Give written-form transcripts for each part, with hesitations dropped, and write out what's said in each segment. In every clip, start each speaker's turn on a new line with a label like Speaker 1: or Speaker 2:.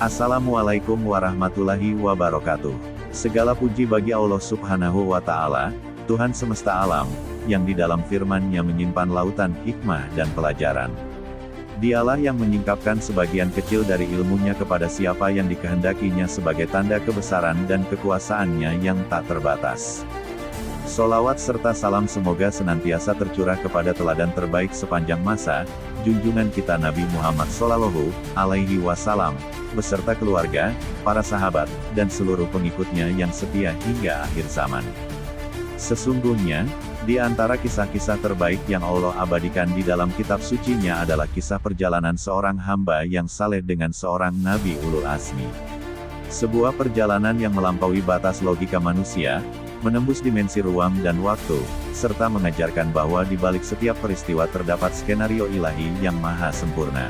Speaker 1: Assalamualaikum warahmatullahi wabarakatuh. Segala puji bagi Allah Subhanahu wa Ta'ala, Tuhan semesta alam, yang di dalam firman-Nya menyimpan lautan hikmah dan pelajaran. Dialah yang menyingkapkan sebagian kecil dari ilmunya kepada siapa yang dikehendakinya sebagai tanda kebesaran dan kekuasaan-Nya yang tak terbatas. Solawat serta salam semoga senantiasa tercurah kepada teladan terbaik sepanjang masa, junjungan kita Nabi Muhammad Shallallahu Alaihi Wasallam, beserta keluarga, para sahabat, dan seluruh pengikutnya yang setia hingga akhir zaman. Sesungguhnya, di antara kisah-kisah terbaik yang Allah abadikan di dalam kitab suci-Nya adalah kisah perjalanan seorang hamba yang saleh dengan seorang Nabi Ulul Azmi. Sebuah perjalanan yang melampaui batas logika manusia, menembus dimensi ruang dan waktu, serta mengajarkan bahwa di balik setiap peristiwa terdapat skenario ilahi yang maha sempurna.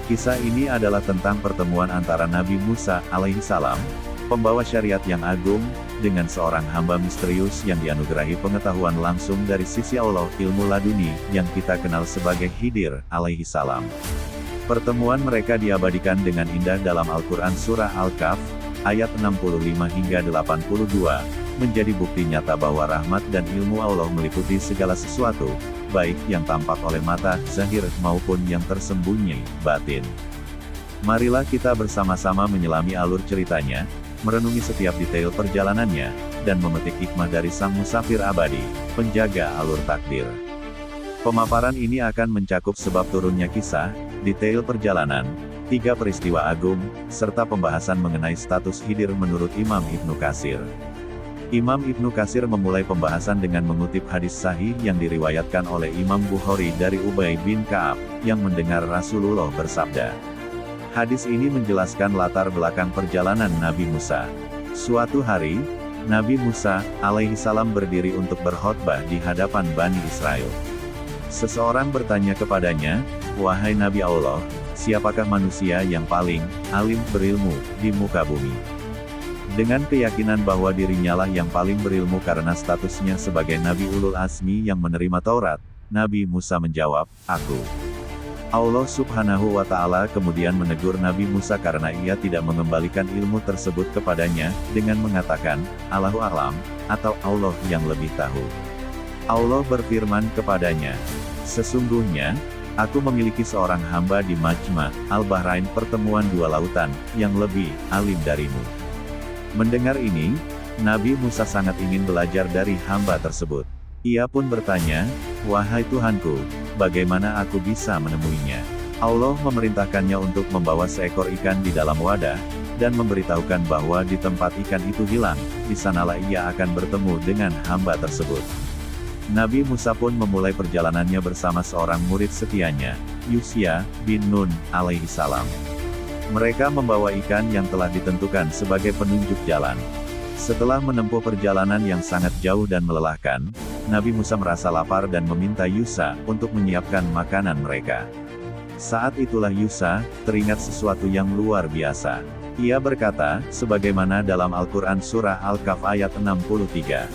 Speaker 1: Kisah ini adalah tentang pertemuan antara Nabi Musa alaihissalam, pembawa syariat yang agung, dengan seorang hamba misterius yang dianugerahi pengetahuan langsung dari sisi Allah, ilmu laduni, yang kita kenal sebagai Khidir alaihissalam. Pertemuan mereka diabadikan dengan indah dalam Al-Quran Surah Al-Kahf, ayat 65 hingga 82, menjadi bukti nyata bahwa rahmat dan ilmu Allah meliputi segala sesuatu, baik yang tampak oleh mata, zahir, maupun yang tersembunyi, batin. Marilah kita bersama-sama menyelami alur ceritanya, merenungi setiap detail perjalanannya, dan memetik hikmah dari sang musafir abadi, penjaga alur takdir. Pemaparan ini akan mencakup sebab turunnya kisah, detail perjalanan, 3 peristiwa agung, serta pembahasan mengenai status Khidir menurut Imam Ibnu Katsir. Imam Ibnu Katsir memulai pembahasan dengan mengutip hadis sahih yang diriwayatkan oleh Imam Bukhari dari Ubay bin Ka'ab, yang mendengar Rasulullah bersabda. Hadis ini menjelaskan latar belakang perjalanan Nabi Musa. Suatu hari, Nabi Musa alaihissalam berdiri untuk berkhotbah di hadapan Bani Israel. Seseorang bertanya kepadanya, "Wahai Nabi Allah, siapakah manusia yang paling alim berilmu di muka bumi?" Dengan keyakinan bahwa dirinya lah yang paling berilmu karena statusnya sebagai Nabi Ulul Azmi yang menerima Taurat, Nabi Musa menjawab, "Aku." Allah Subhanahu wa Ta'ala kemudian menegur Nabi Musa karena ia tidak mengembalikan ilmu tersebut kepadanya, dengan mengatakan, "Allahu a'lam," atau Allah yang lebih tahu. Allah berfirman kepadanya, "Sesungguhnya, Aku memiliki seorang hamba di Majma' Al-Bahrain, pertemuan 2 lautan, yang lebih alim darimu." Mendengar ini, Nabi Musa sangat ingin belajar dari hamba tersebut. Ia pun bertanya, "Wahai Tuhanku, bagaimana aku bisa menemuinya?" Allah memerintahkannya untuk membawa seekor ikan di dalam wadah, dan memberitahukan bahwa di tempat ikan itu hilang, di sanalah ia akan bertemu dengan hamba tersebut. Nabi Musa pun memulai perjalanannya bersama seorang murid setianya, Yusya bin Nun alaihissalam. Mereka membawa ikan yang telah ditentukan sebagai penunjuk jalan. Setelah menempuh perjalanan yang sangat jauh dan melelahkan, Nabi Musa merasa lapar dan meminta Yusya untuk menyiapkan makanan mereka. Saat itulah Yusya teringat sesuatu yang luar biasa. Ia berkata, sebagaimana dalam Al-Quran Surah Al-Kahf ayat 63.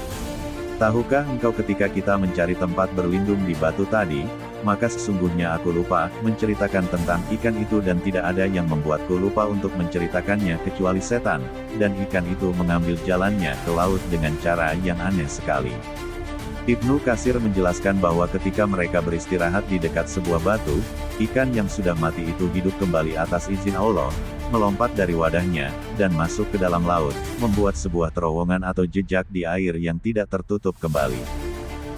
Speaker 1: "Tahukah engkau ketika kita mencari tempat berlindung di batu tadi, maka sesungguhnya aku lupa menceritakan tentang ikan itu dan tidak ada yang membuatku lupa untuk menceritakannya kecuali setan, dan ikan itu mengambil jalannya ke laut dengan cara yang aneh sekali." Ibnu Katsir menjelaskan bahwa ketika mereka beristirahat di dekat sebuah batu, ikan yang sudah mati itu hidup kembali atas izin Allah, melompat dari wadahnya, dan masuk ke dalam laut, membuat sebuah terowongan atau jejak di air yang tidak tertutup kembali.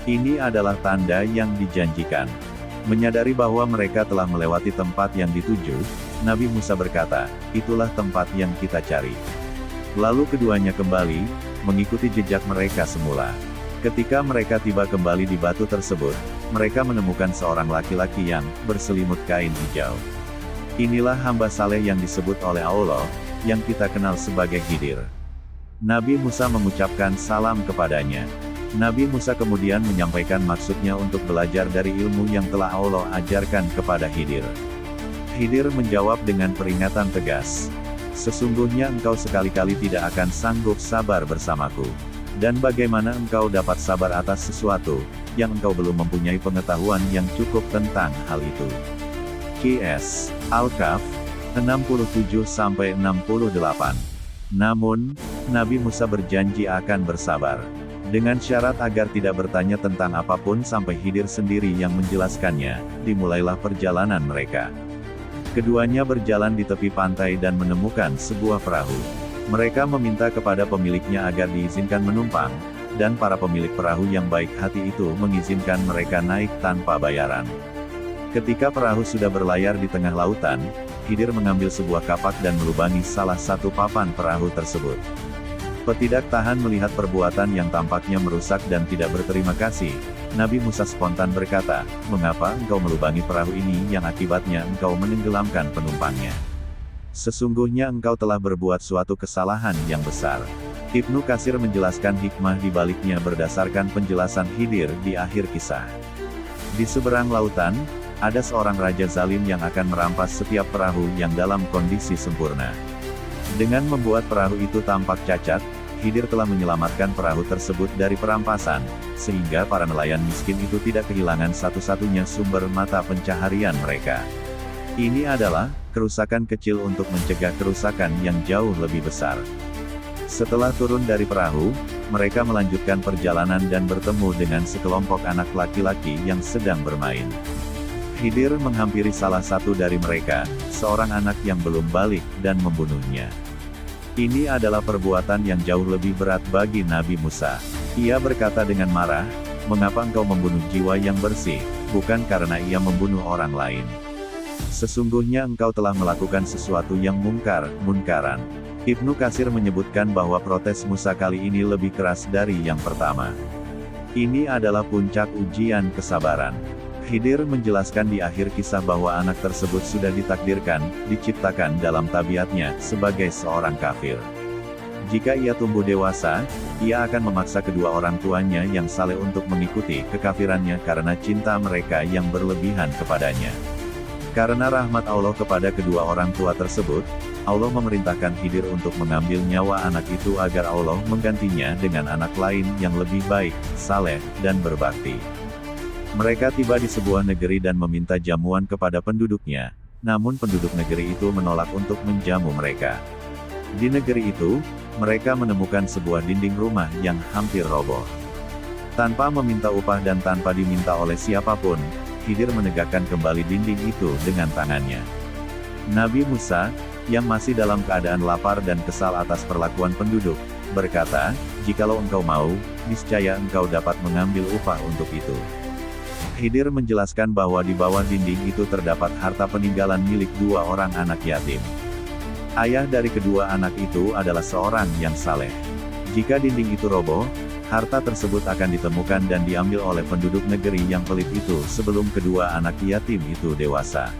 Speaker 1: Ini adalah tanda yang dijanjikan. Menyadari bahwa mereka telah melewati tempat yang dituju, Nabi Musa berkata, "Itulah tempat yang kita cari." Lalu keduanya kembali, mengikuti jejak mereka semula. Ketika mereka tiba kembali di batu tersebut, mereka menemukan seorang laki-laki yang berselimut kain hijau. Inilah hamba saleh yang disebut oleh Allah, yang kita kenal sebagai Khidir. Nabi Musa mengucapkan salam kepadanya. Nabi Musa kemudian menyampaikan maksudnya untuk belajar dari ilmu yang telah Allah ajarkan kepada Khidir. Khidir menjawab dengan peringatan tegas, "Sesungguhnya engkau sekali-kali tidak akan sanggup sabar bersamaku. Dan bagaimana engkau dapat sabar atas sesuatu, yang engkau belum mempunyai pengetahuan yang cukup tentang hal itu?" QS Al-Kahf 67-68. Namun, Nabi Musa berjanji akan bersabar. Dengan syarat agar tidak bertanya tentang apapun sampai Khidir sendiri yang menjelaskannya, dimulailah perjalanan mereka. Keduanya berjalan di tepi pantai dan menemukan sebuah perahu. Mereka meminta kepada pemiliknya agar diizinkan menumpang, dan para pemilik perahu yang baik hati itu mengizinkan mereka naik tanpa bayaran. Ketika perahu sudah berlayar di tengah lautan, Khidir mengambil sebuah kapak dan melubangi salah satu papan perahu tersebut. Tidak tahan melihat perbuatan yang tampaknya merusak dan tidak berterima kasih, Nabi Musa spontan berkata, "Mengapa engkau melubangi perahu ini yang akibatnya engkau menenggelamkan penumpangnya? Sesungguhnya engkau telah berbuat suatu kesalahan yang besar." Ibnu Katsir menjelaskan hikmah di baliknya berdasarkan penjelasan Khidir di akhir kisah. Di seberang lautan, ada seorang raja zalim yang akan merampas setiap perahu yang dalam kondisi sempurna. Dengan membuat perahu itu tampak cacat, Khidir telah menyelamatkan perahu tersebut dari perampasan, sehingga para nelayan miskin itu tidak kehilangan satu-satunya sumber mata pencaharian mereka. Ini adalah kerusakan kecil untuk mencegah kerusakan yang jauh lebih besar. Setelah turun dari perahu, mereka melanjutkan perjalanan dan bertemu dengan sekelompok anak laki-laki yang sedang bermain. Khidir menghampiri salah satu dari mereka, seorang anak yang belum balik, dan membunuhnya. Ini adalah perbuatan yang jauh lebih berat bagi Nabi Musa. Ia berkata dengan marah, "Mengapa engkau membunuh jiwa yang bersih, bukan karena ia membunuh orang lain? Sesungguhnya engkau telah melakukan sesuatu yang munkaran." Ibnu Katsir menyebutkan bahwa protes Musa kali ini lebih keras dari yang pertama. Ini adalah puncak ujian kesabaran. Khidir menjelaskan di akhir kisah bahwa anak tersebut sudah diciptakan dalam tabiatnya, sebagai seorang kafir. Jika ia tumbuh dewasa, ia akan memaksa kedua orang tuanya yang saleh untuk mengikuti kekafirannya karena cinta mereka yang berlebihan kepadanya. Karena rahmat Allah kepada kedua orang tua tersebut, Allah memerintahkan Khidir untuk mengambil nyawa anak itu agar Allah menggantinya dengan anak lain yang lebih baik, saleh, dan berbakti. Mereka tiba di sebuah negeri dan meminta jamuan kepada penduduknya, namun penduduk negeri itu menolak untuk menjamu mereka. Di negeri itu, mereka menemukan sebuah dinding rumah yang hampir roboh. Tanpa meminta upah dan tanpa diminta oleh siapapun, Khidir menegakkan kembali dinding itu dengan tangannya. Nabi Musa, yang masih dalam keadaan lapar dan kesal atas perlakuan penduduk, berkata, "Jikalau engkau mau, niscaya engkau dapat mengambil upah untuk itu." Khidir menjelaskan bahwa di bawah dinding itu terdapat harta peninggalan milik dua orang anak yatim. Ayah dari kedua anak itu adalah seorang yang saleh. Jika dinding itu roboh, harta tersebut akan ditemukan dan diambil oleh penduduk negeri yang pelit itu sebelum kedua anak yatim itu dewasa.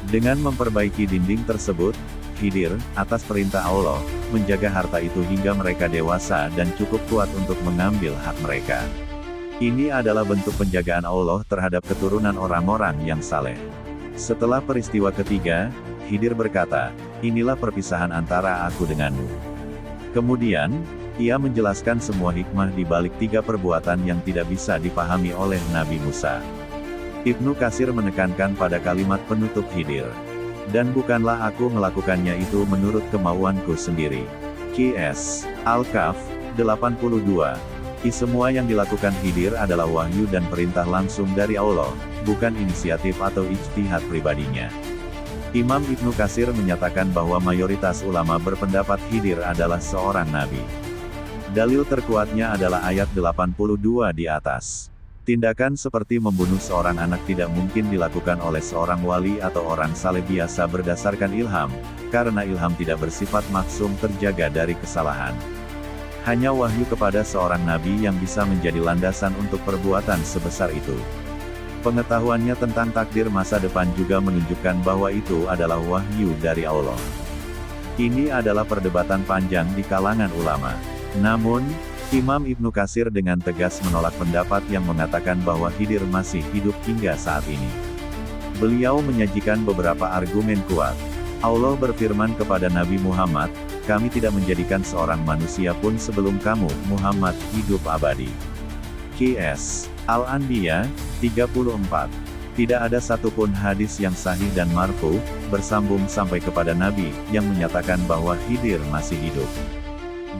Speaker 1: Dengan memperbaiki dinding tersebut, Khidir, atas perintah Allah, menjaga harta itu hingga mereka dewasa dan cukup kuat untuk mengambil hak mereka. Ini adalah bentuk penjagaan Allah terhadap keturunan orang-orang yang saleh. Setelah peristiwa ketiga, Khidir berkata, "Inilah perpisahan antara aku denganmu." Kemudian, ia menjelaskan semua hikmah di balik tiga perbuatan yang tidak bisa dipahami oleh Nabi Musa. Ibnu Katsir menekankan pada kalimat penutup Khidir, "Dan bukanlah aku melakukannya itu menurut kemauanku sendiri." Qs. Al-Kahf, 82. Semua yang dilakukan Khidir adalah wahyu dan perintah langsung dari Allah, bukan inisiatif atau ijtihad pribadinya. Imam Ibnu Katsir menyatakan bahwa mayoritas ulama berpendapat Khidir adalah seorang nabi. Dalil terkuatnya adalah ayat 82 di atas. Tindakan seperti membunuh seorang anak tidak mungkin dilakukan oleh seorang wali atau orang saleh biasa berdasarkan ilham, karena ilham tidak bersifat maksum terjaga dari kesalahan. Hanya wahyu kepada seorang nabi yang bisa menjadi landasan untuk perbuatan sebesar itu. Pengetahuannya tentang takdir masa depan juga menunjukkan bahwa itu adalah wahyu dari Allah. Ini adalah perdebatan panjang di kalangan ulama. Namun, Imam Ibnu Katsir dengan tegas menolak pendapat yang mengatakan bahwa Khidir masih hidup hingga saat ini. Beliau menyajikan beberapa argumen kuat. Allah berfirman kepada Nabi Muhammad, "Kami tidak menjadikan seorang manusia pun sebelum kamu, Muhammad, hidup abadi." Qs. Al-Anbiya, 34. Tidak ada satupun hadis yang sahih dan marfu, bersambung sampai kepada Nabi, yang menyatakan bahwa Khidir masih hidup.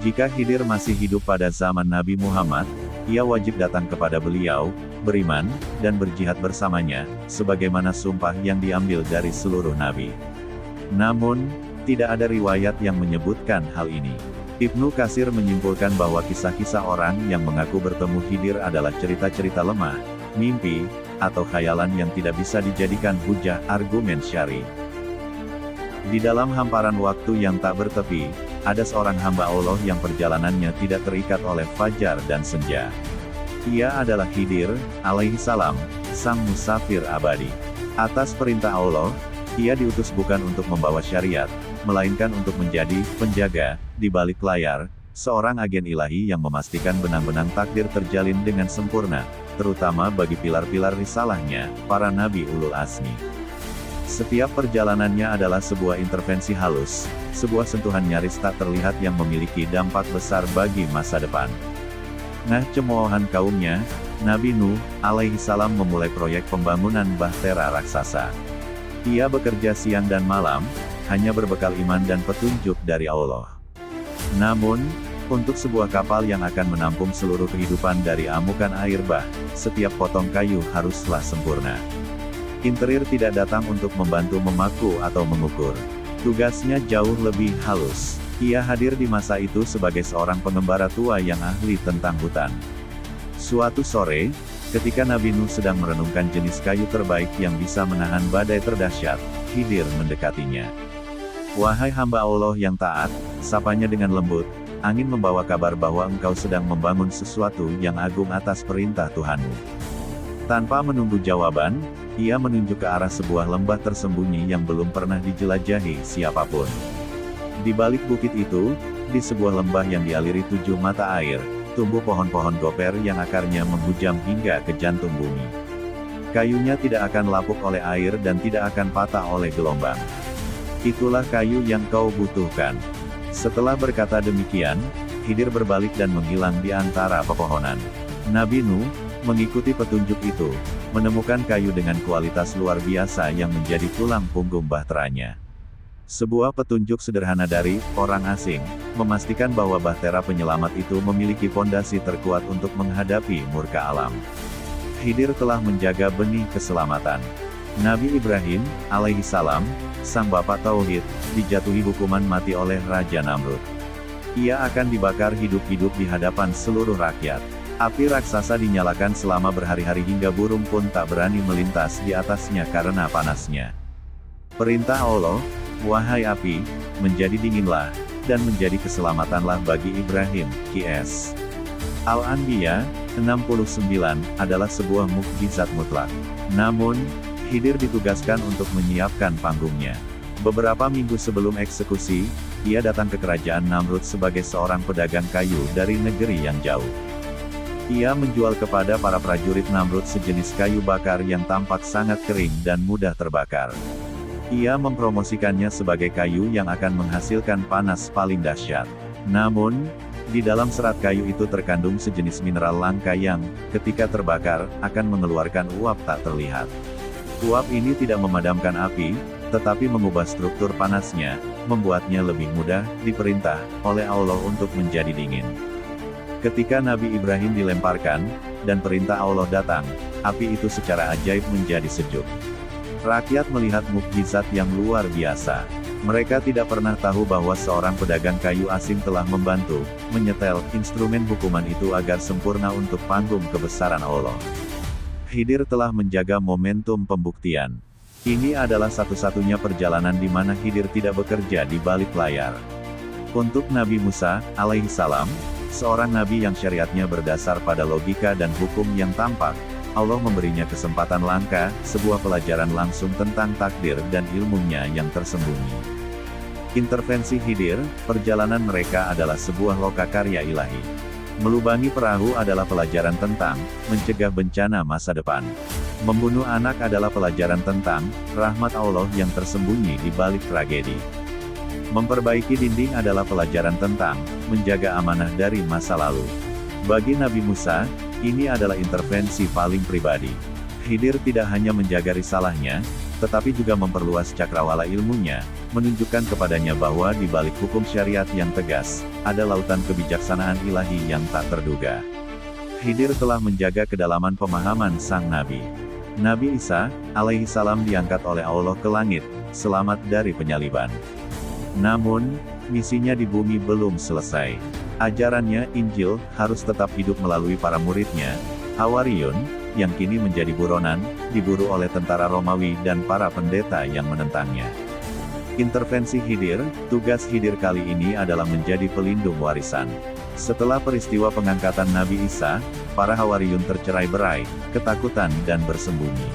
Speaker 1: Jika Khidir masih hidup pada zaman Nabi Muhammad, ia wajib datang kepada beliau, beriman, dan berjihad bersamanya, sebagaimana sumpah yang diambil dari seluruh Nabi. Namun, tidak ada riwayat yang menyebutkan hal ini. Ibnu Katsir menyimpulkan bahwa kisah-kisah orang yang mengaku bertemu Khidir adalah cerita-cerita lemah, mimpi, atau khayalan yang tidak bisa dijadikan hujah argumen syar'i. Di dalam hamparan waktu yang tak bertepi, ada seorang hamba Allah yang perjalanannya tidak terikat oleh fajar dan senja. Ia adalah Khidir, alaihi salam, sang musafir abadi. Atas perintah Allah, ia diutus bukan untuk membawa syariat, melainkan untuk menjadi penjaga di balik layar, seorang agen ilahi yang memastikan benang-benang takdir terjalin dengan sempurna, terutama bagi pilar-pilar risalahnya, para nabi ulul azmi. Setiap perjalanannya adalah sebuah intervensi halus, sebuah sentuhan nyaris tak terlihat yang memiliki dampak besar bagi masa depan. Nah, cemoohan kaumnya, Nabi Nuh, alaihi salam memulai proyek pembangunan bahtera raksasa. Ia bekerja siang dan malam, hanya berbekal iman dan petunjuk dari Allah. Namun, untuk sebuah kapal yang akan menampung seluruh kehidupan dari amukan air bah, setiap potong kayu haruslah sempurna. Interior tidak datang untuk membantu memaku atau mengukur. Tugasnya jauh lebih halus. Ia hadir di masa itu sebagai seorang pengembara tua yang ahli tentang hutan. Suatu sore, ketika Nabi Nuh sedang merenungkan jenis kayu terbaik yang bisa menahan badai terdahsyat, Khidir mendekatinya. "Wahai hamba Allah yang taat," sapanya dengan lembut, "angin membawa kabar bahwa engkau sedang membangun sesuatu yang agung atas perintah Tuhanmu." Tanpa menunggu jawaban, ia menunjuk ke arah sebuah lembah tersembunyi yang belum pernah dijelajahi siapapun. Di balik bukit itu, di sebuah lembah yang dialiri 7 mata air, tumbuh pohon-pohon goper yang akarnya menghujam hingga ke jantung bumi. Kayunya tidak akan lapuk oleh air dan tidak akan patah oleh gelombang. "Itulah kayu yang kau butuhkan." Setelah berkata demikian, Khidir berbalik dan menghilang di antara pepohonan. Nabi Nuh mengikuti petunjuk itu, menemukan kayu dengan kualitas luar biasa yang menjadi tulang punggung bahteranya. Sebuah petunjuk sederhana dari orang asing, memastikan bahwa bahtera penyelamat itu memiliki pondasi terkuat untuk menghadapi murka alam. Khidir telah menjaga benih keselamatan. Nabi Ibrahim, alaihi salam, sang bapak tauhid, dijatuhi hukuman mati oleh Raja Namrud. Ia akan dibakar hidup-hidup di hadapan seluruh rakyat. Api raksasa dinyalakan selama berhari-hari hingga burung pun tak berani melintas di atasnya karena panasnya. Perintah Allah, "Wahai api, menjadi dinginlah, dan menjadi keselamatanlah bagi Ibrahim." Qs. Al-Anbiya 69 adalah sebuah mukjizat mutlak. Namun, Khidir ditugaskan untuk menyiapkan panggungnya. Beberapa minggu sebelum eksekusi, ia datang ke kerajaan Namrud sebagai seorang pedagang kayu dari negeri yang jauh. Ia menjual kepada para prajurit Namrud sejenis kayu bakar yang tampak sangat kering dan mudah terbakar. Ia mempromosikannya sebagai kayu yang akan menghasilkan panas paling dahsyat. Namun, di dalam serat kayu itu terkandung sejenis mineral langka yang, ketika terbakar, akan mengeluarkan uap tak terlihat. Uap ini tidak memadamkan api, tetapi mengubah struktur panasnya, membuatnya lebih mudah diperintah oleh Allah untuk menjadi dingin. Ketika Nabi Ibrahim dilemparkan, dan perintah Allah datang, api itu secara ajaib menjadi sejuk. Rakyat melihat mukjizat yang luar biasa. Mereka tidak pernah tahu bahwa seorang pedagang kayu asing telah membantu, menyetel, instrumen hukuman itu agar sempurna untuk panggung kebesaran Allah. Khidir telah menjaga momentum pembuktian. Ini adalah satu-satunya perjalanan di mana Khidir tidak bekerja di balik layar. Untuk Nabi Musa, alaihi salam, seorang nabi yang syariatnya berdasar pada logika dan hukum yang tampak, Allah memberinya kesempatan langka, sebuah pelajaran langsung tentang takdir dan ilmunya yang tersembunyi. Intervensi Khidir, perjalanan mereka adalah sebuah lokakarya ilahi. Melubangi perahu adalah pelajaran tentang mencegah bencana masa depan. Membunuh anak adalah pelajaran tentang rahmat Allah yang tersembunyi di balik tragedi. Memperbaiki dinding adalah pelajaran tentang menjaga amanah dari masa lalu. Bagi Nabi Musa, ini adalah intervensi paling pribadi. Khidir tidak hanya menjaga risalahnya, tetapi juga memperluas cakrawala ilmunya, menunjukkan kepadanya bahwa di balik hukum syariat yang tegas, ada lautan kebijaksanaan ilahi yang tak terduga. Khidir telah menjaga kedalaman pemahaman sang Nabi. Nabi Isa, alaihi salam diangkat oleh Allah ke langit, selamat dari penyaliban. Namun, misinya di bumi belum selesai. Ajarannya, Injil, harus tetap hidup melalui para muridnya, Hawariyun, yang kini menjadi buronan, diburu oleh tentara Romawi dan para pendeta yang menentangnya. Intervensi Khidir, tugas Khidir kali ini adalah menjadi pelindung warisan. Setelah peristiwa pengangkatan Nabi Isa, para Hawariyun tercerai-berai, ketakutan dan bersembunyi.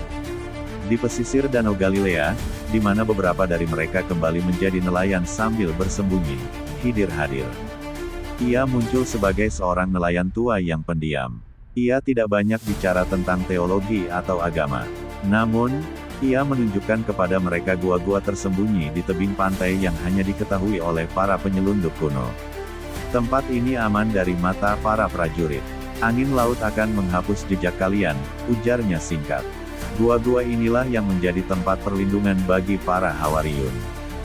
Speaker 1: Di pesisir Danau Galilea, di mana beberapa dari mereka kembali menjadi nelayan sambil bersembunyi, Khidir hadir. Ia muncul sebagai seorang nelayan tua yang pendiam. Ia tidak banyak bicara tentang teologi atau agama. Namun, ia menunjukkan kepada mereka gua-gua tersembunyi di tebing pantai yang hanya diketahui oleh para penyelundup kuno. Tempat ini aman dari mata para prajurit. Angin laut akan menghapus jejak kalian, ujarnya singkat. Gua-gua inilah yang menjadi tempat perlindungan bagi para Hawariyun.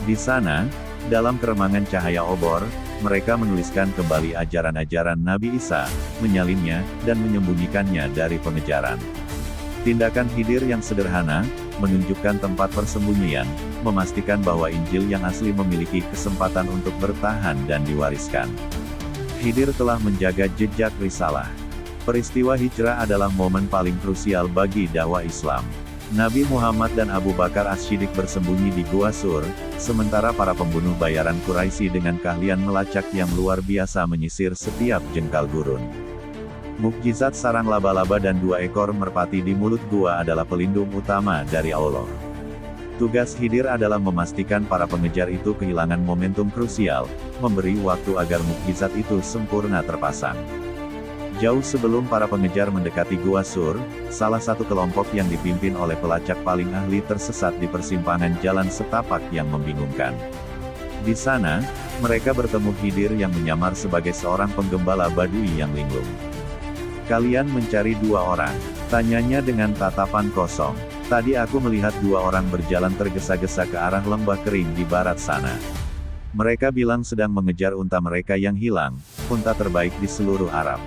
Speaker 1: Di sana, dalam keremangan cahaya obor, mereka menuliskan kembali ajaran-ajaran Nabi Isa, menyalinnya, dan menyembunyikannya dari pengejaran. Tindakan Khidir yang sederhana, menunjukkan tempat persembunyian, memastikan bahwa Injil yang asli memiliki kesempatan untuk bertahan dan diwariskan. Khidir telah menjaga jejak risalah. Peristiwa hijrah adalah momen paling krusial bagi dakwah Islam. Nabi Muhammad dan Abu Bakar As-Siddiq bersembunyi di Gua Sur, sementara para pembunuh bayaran Quraisy dengan keahlian melacak yang luar biasa menyisir setiap jengkal gurun. Mukjizat sarang laba-laba dan 2 ekor merpati di mulut gua adalah pelindung utama dari Allah. Tugas Khidir adalah memastikan para pengejar itu kehilangan momentum krusial, memberi waktu agar mukjizat itu sempurna terpasang. Jauh sebelum para pengejar mendekati Gua Sur, salah satu kelompok yang dipimpin oleh pelacak paling ahli tersesat di persimpangan jalan setapak yang membingungkan. Di sana, mereka bertemu Khidir yang menyamar sebagai seorang penggembala Badui yang linglung. "Kalian mencari 2 orang?" tanyanya dengan tatapan kosong. "Tadi aku melihat 2 orang berjalan tergesa-gesa ke arah lembah kering di barat sana. Mereka bilang sedang mengejar unta mereka yang hilang, unta terbaik di seluruh Arab."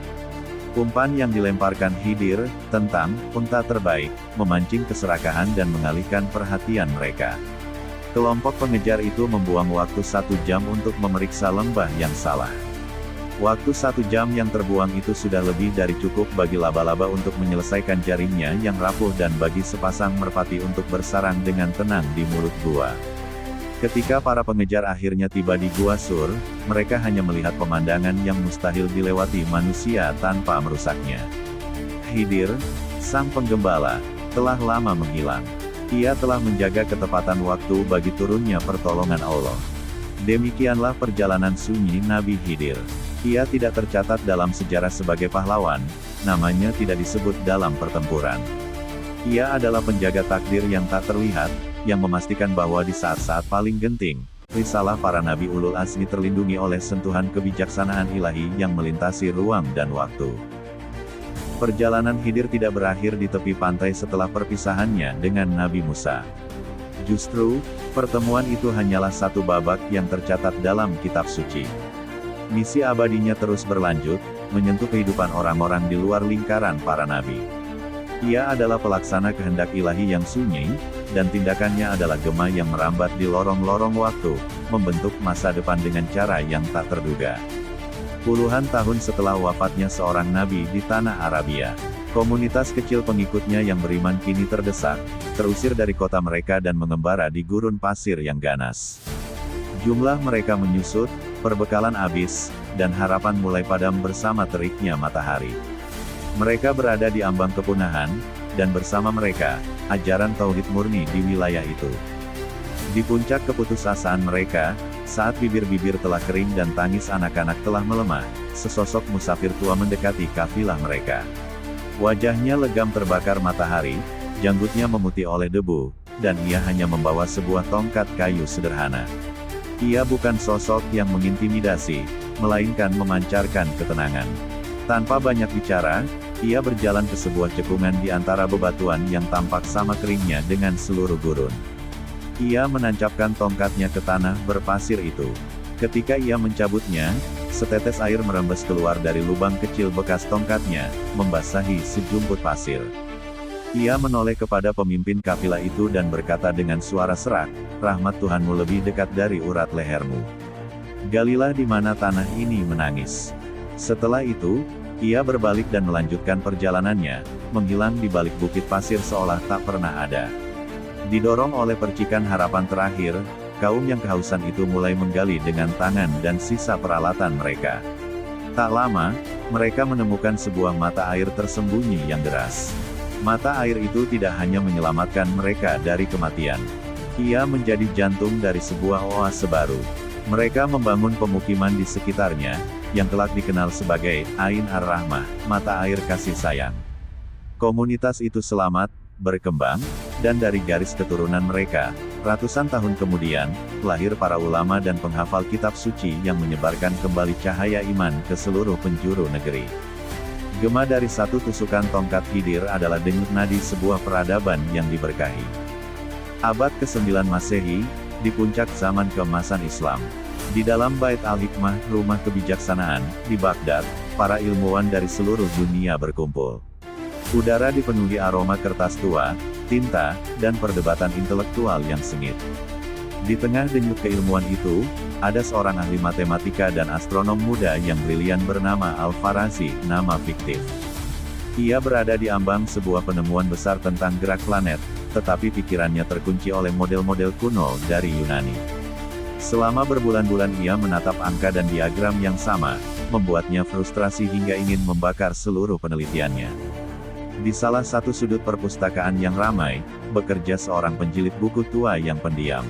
Speaker 1: Umpan yang dilemparkan Khidir, tentang unta terbaik, memancing keserakahan dan mengalihkan perhatian mereka. Kelompok pengejar itu membuang waktu 1 jam untuk memeriksa lembah yang salah. Waktu 1 jam yang terbuang itu sudah lebih dari cukup bagi laba-laba untuk menyelesaikan jaringnya yang rapuh dan bagi sepasang merpati untuk bersarang dengan tenang di mulut gua. Ketika para pengejar akhirnya tiba di Gua Sur, mereka hanya melihat pemandangan yang mustahil dilewati manusia tanpa merusaknya. Khidir, sang penggembala, telah lama menghilang. Ia telah menjaga ketepatan waktu bagi turunnya pertolongan Allah. Demikianlah perjalanan sunyi Nabi Khidir. Ia tidak tercatat dalam sejarah sebagai pahlawan, namanya tidak disebut dalam pertempuran. Ia adalah penjaga takdir yang tak terlihat, yang memastikan bahwa di saat-saat paling genting, risalah para Nabi Ulul Azmi terlindungi oleh sentuhan kebijaksanaan ilahi yang melintasi ruang dan waktu. Perjalanan Khidir tidak berakhir di tepi pantai setelah perpisahannya dengan Nabi Musa. Justru, pertemuan itu hanyalah satu babak yang tercatat dalam kitab suci. Misi abadinya terus berlanjut, menyentuh kehidupan orang-orang di luar lingkaran para nabi. Ia adalah pelaksana kehendak ilahi yang sunyi, dan tindakannya adalah gema yang merambat di lorong-lorong waktu, membentuk masa depan dengan cara yang tak terduga. Puluhan tahun setelah wafatnya seorang nabi di tanah Arabia, komunitas kecil pengikutnya yang beriman kini terdesak, terusir dari kota mereka dan mengembara di gurun pasir yang ganas. Jumlah mereka menyusut, perbekalan habis, dan harapan mulai padam bersama teriknya matahari. Mereka berada di ambang kepunahan, dan bersama mereka, ajaran tauhid murni di wilayah itu. Di puncak keputusasaan mereka, saat bibir-bibir telah kering dan tangis anak-anak telah melemah, sesosok musafir tua mendekati kafilah mereka. Wajahnya legam terbakar matahari, janggutnya memutih oleh debu, dan ia hanya membawa sebuah tongkat kayu sederhana. Ia bukan sosok yang mengintimidasi, melainkan memancarkan ketenangan. Tanpa banyak bicara, ia berjalan ke sebuah cekungan di antara bebatuan yang tampak sama keringnya dengan seluruh gurun. Ia menancapkan tongkatnya ke tanah berpasir itu. Ketika ia mencabutnya, setetes air merembes keluar dari lubang kecil bekas tongkatnya, membasahi sejumput pasir. Ia menoleh kepada pemimpin kafilah itu dan berkata dengan suara serak, "Rahmat Tuhanmu lebih dekat dari urat lehermu. Galilah di mana tanah ini menangis." Setelah itu, ia berbalik dan melanjutkan perjalanannya, menghilang di balik bukit pasir seolah tak pernah ada. Didorong oleh percikan harapan terakhir, kaum yang kehausan itu mulai menggali dengan tangan dan sisa peralatan mereka. Tak lama, mereka menemukan sebuah mata air tersembunyi yang deras. Mata air itu tidak hanya menyelamatkan mereka dari kematian. Ia menjadi jantung dari sebuah oase baru. Mereka membangun pemukiman di sekitarnya, yang kelak dikenal sebagai Ain Ar-Rahmah, mata air kasih sayang. Komunitas itu selamat, berkembang, dan dari garis keturunan mereka, ratusan tahun kemudian, lahir para ulama dan penghafal kitab suci yang menyebarkan kembali cahaya iman ke seluruh penjuru negeri. Gema dari satu tusukan tongkat Khidir adalah denyut nadi sebuah peradaban yang diberkahi. Abad ke-9 Masehi, di puncak zaman keemasan Islam. Di dalam Bait Al-Hikmah, rumah kebijaksanaan, di Baghdad, para ilmuwan dari seluruh dunia berkumpul. Udara dipenuhi aroma kertas tua, tinta, dan perdebatan intelektual yang sengit. Di tengah denyut keilmuan itu, ada seorang ahli matematika dan astronom muda yang brilian bernama Al-Farazi, nama fiktif. Ia berada di ambang sebuah penemuan besar tentang gerak planet, tetapi pikirannya terkunci oleh model-model kuno dari Yunani. Selama berbulan-bulan ia menatap angka dan diagram yang sama, membuatnya frustrasi hingga ingin membakar seluruh penelitiannya. Di salah satu sudut perpustakaan yang ramai, bekerja seorang penjilid buku tua yang pendiam.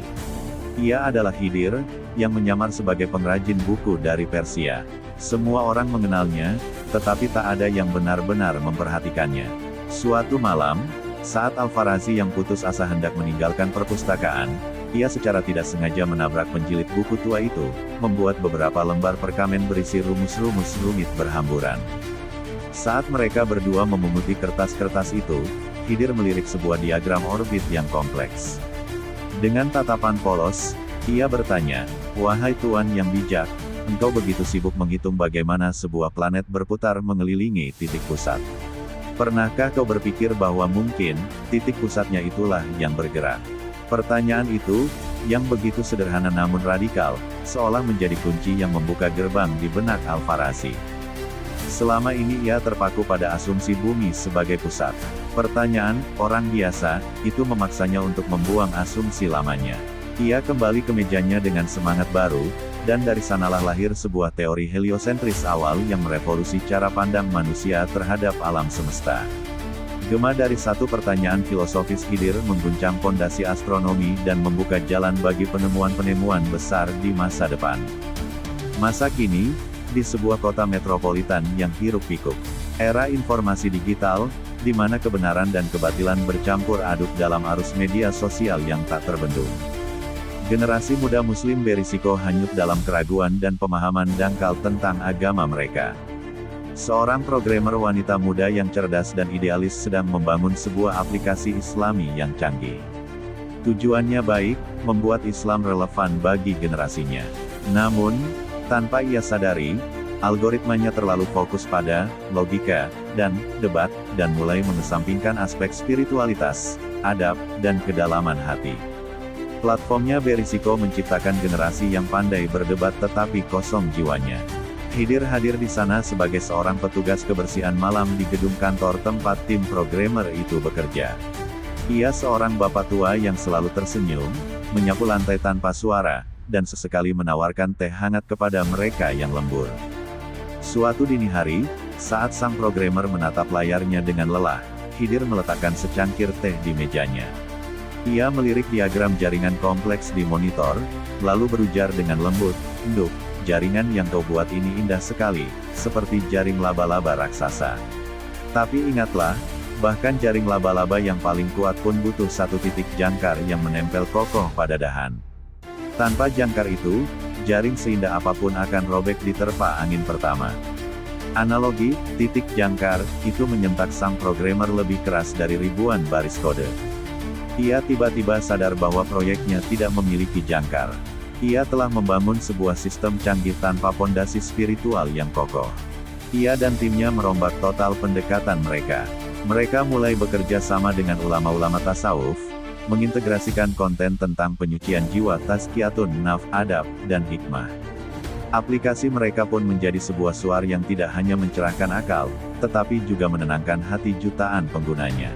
Speaker 1: Ia adalah Khidir, yang menyamar sebagai pengrajin buku dari Persia. Semua orang mengenalnya, tetapi tak ada yang benar-benar memperhatikannya. Suatu malam, saat Al-Farazi yang putus asa hendak meninggalkan perpustakaan, ia secara tidak sengaja menabrak penjilid buku tua itu, membuat beberapa lembar perkamen berisi rumus-rumus rumit berhamburan. Saat mereka berdua memunguti kertas-kertas itu, Khidir melirik sebuah diagram orbit yang kompleks. Dengan tatapan polos, ia bertanya, "Wahai Tuan yang bijak, engkau begitu sibuk menghitung bagaimana sebuah planet berputar mengelilingi titik pusat. Pernahkah kau berpikir bahwa mungkin, titik pusatnya itulah yang bergerak?" Pertanyaan itu, yang begitu sederhana namun radikal, seolah menjadi kunci yang membuka gerbang di benak Al-Farazi. Selama ini ia terpaku pada asumsi bumi sebagai pusat. Pertanyaan orang biasa, itu memaksanya untuk membuang asumsi lamanya. Ia kembali ke mejanya dengan semangat baru, dan dari sanalah lahir sebuah teori heliosentris awal yang merevolusi cara pandang manusia terhadap alam semesta. Gema dari satu pertanyaan filosofis Khidir mengguncang pondasi astronomi dan membuka jalan bagi penemuan-penemuan besar di masa depan. Masa kini, di sebuah kota metropolitan yang hiruk-pikuk. Era informasi digital, di mana kebenaran dan kebatilan bercampur aduk dalam arus media sosial yang tak terbendung. Generasi muda muslim berisiko hanyut dalam keraguan dan pemahaman dangkal tentang agama mereka. Seorang programmer wanita muda yang cerdas dan idealis sedang membangun sebuah aplikasi Islami yang canggih. Tujuannya baik, membuat Islam relevan bagi generasinya. Namun, tanpa ia sadari, algoritmanya terlalu fokus pada logika dan debat, dan mulai mengesampingkan aspek spiritualitas, adab, dan kedalaman hati. Platformnya berisiko menciptakan generasi yang pandai berdebat tetapi kosong jiwanya. Khidir hadir di sana sebagai seorang petugas kebersihan malam di gedung kantor tempat tim programmer itu bekerja. Ia seorang bapak tua yang selalu tersenyum, menyapu lantai tanpa suara, dan sesekali menawarkan teh hangat kepada mereka yang lembur. Suatu dini hari, saat sang programmer menatap layarnya dengan lelah, Khidir meletakkan secangkir teh di mejanya. Ia melirik diagram jaringan kompleks di monitor, lalu berujar dengan lembut, "Nduk, jaringan yang kau buat ini indah sekali, seperti jaring laba-laba raksasa. Tapi ingatlah, bahkan jaring laba-laba yang paling kuat pun butuh satu titik jangkar yang menempel kokoh pada dahan. Tanpa jangkar itu, jaring seindah apapun akan robek diterpa angin pertama." Analogi, titik jangkar, itu menyentak sang programmer lebih keras dari ribuan baris kode. Ia tiba-tiba sadar bahwa proyeknya tidak memiliki jangkar. Ia telah membangun sebuah sistem canggih tanpa pondasi spiritual yang kokoh. Ia dan timnya merombak total pendekatan mereka. Mereka mulai bekerja sama dengan ulama-ulama tasawuf, mengintegrasikan konten tentang penyucian jiwa, tazkiyatun nafs, adab, dan hikmah. Aplikasi mereka pun menjadi sebuah suara yang tidak hanya mencerahkan akal, tetapi juga menenangkan hati jutaan penggunanya.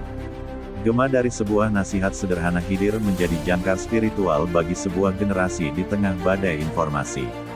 Speaker 1: Gema dari sebuah nasihat sederhana Khidir menjadi jangkar spiritual bagi sebuah generasi di tengah badai informasi.